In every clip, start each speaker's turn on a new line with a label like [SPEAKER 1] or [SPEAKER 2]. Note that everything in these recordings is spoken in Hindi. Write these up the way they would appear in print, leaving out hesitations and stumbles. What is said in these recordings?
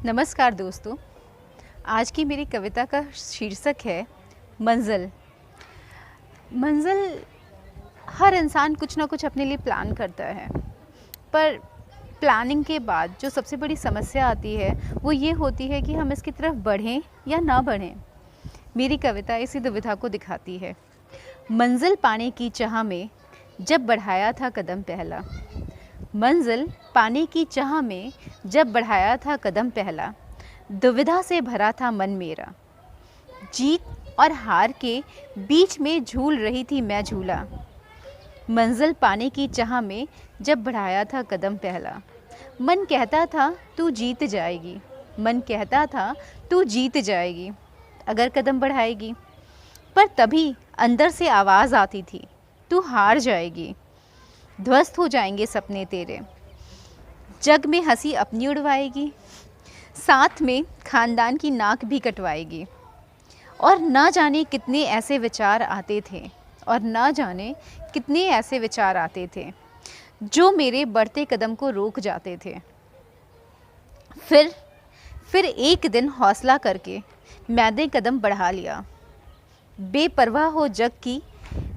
[SPEAKER 1] नमस्कार दोस्तों। आज की मेरी कविता का शीर्षक है मंजिल। मंजिल हर इंसान कुछ ना कुछ अपने लिए प्लान करता है, पर प्लानिंग के बाद जो सबसे बड़ी समस्या आती है वो ये होती है कि हम इसकी तरफ बढ़ें या ना बढ़ें। मेरी कविता इसी दुविधा को दिखाती है। मंजिल पाने की चाह में जब बढ़ाया था कदम पहला, मंजिल पाने की चाह में जब बढ़ाया था कदम पहला, दुविधा से भरा था मन मेरा। जीत और हार के बीच में झूल रही थी मैं झूला। मंजिल पाने की चाह में जब बढ़ाया था कदम पहला, मन कहता था तू जीत जाएगी, मन कहता था तू जीत जाएगी अगर कदम बढ़ाएगी। पर तभी अंदर से आवाज़ आती थी तू हार जाएगी, ध्वस्त हो जाएंगे सपने तेरे। जग में हंसी अपनी उड़वाएगी, साथ में खानदान की नाक भी कटवाएगी। और ना जाने कितने ऐसे विचार आते थे, और ना जाने कितने ऐसे विचार आते थे जो मेरे बढ़ते कदम को रोक जाते थे। फिर एक दिन हौसला करके मैंने कदम बढ़ा लिया। बेपरवाह हो जग की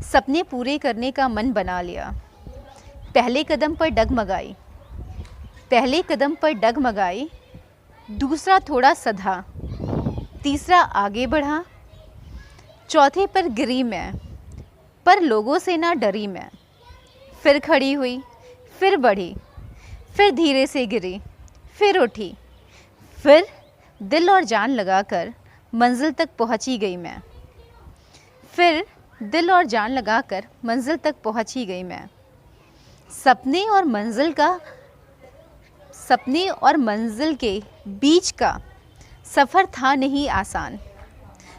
[SPEAKER 1] सपने पूरे करने का मन बना लिया। पहले कदम पर डगमगाई, दूसरा थोड़ा सधा, तीसरा आगे बढ़ा, चौथे पर गिरी मैं, पर लोगों से ना डरी मैं। फिर खड़ी हुई, फिर बढ़ी, फिर धीरे से गिरी, फिर उठी, फिर दिल और जान लगाकर मंजिल तक पहुंची गई मैं। फिर दिल और जान लगाकर मंजिल तक पहुंची गई मैं। सपने और मंजिल के बीच का सफ़र था नहीं आसान।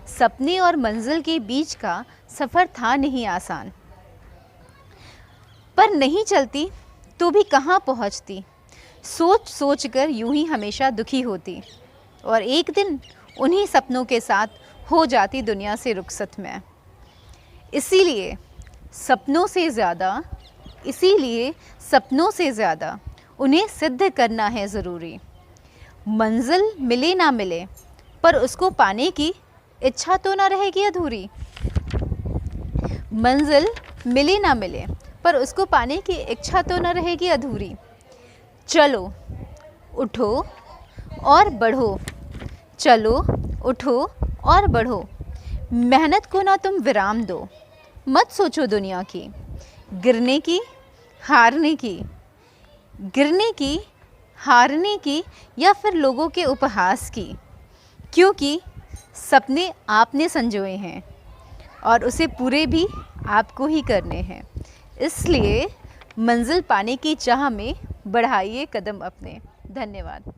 [SPEAKER 1] सपने और मंजिल के बीच का सफ़र था नहीं आसान। पर नहीं चलती तो भी कहाँ पहुँचती, सोच सोच कर यूं ही हमेशा दुखी होती। और एक दिन उन्हीं सपनों के साथ हो जाती दुनिया से रुखसत मैं। इसीलिए सपनों से ज़्यादा उन्हें सिद्ध करना है ज़रूरी। मंजिल मिले ना मिले पर उसको पाने की इच्छा तो ना रहेगी अधूरी। मंजिल मिले ना मिले पर उसको पाने की इच्छा तो ना रहेगी अधूरी। चलो उठो और बढ़ो, चलो उठो और बढ़ो। मेहनत को ना तुम विराम दो, मत सोचो दुनिया की, गिरने की, हारने की या फिर लोगों के उपहास की। क्योंकि सपने आपने संजोए हैं और उसे पूरे भी आपको ही करने हैं। इसलिए मंजिल पाने की चाह में बढ़ाइए कदम अपने। धन्यवाद।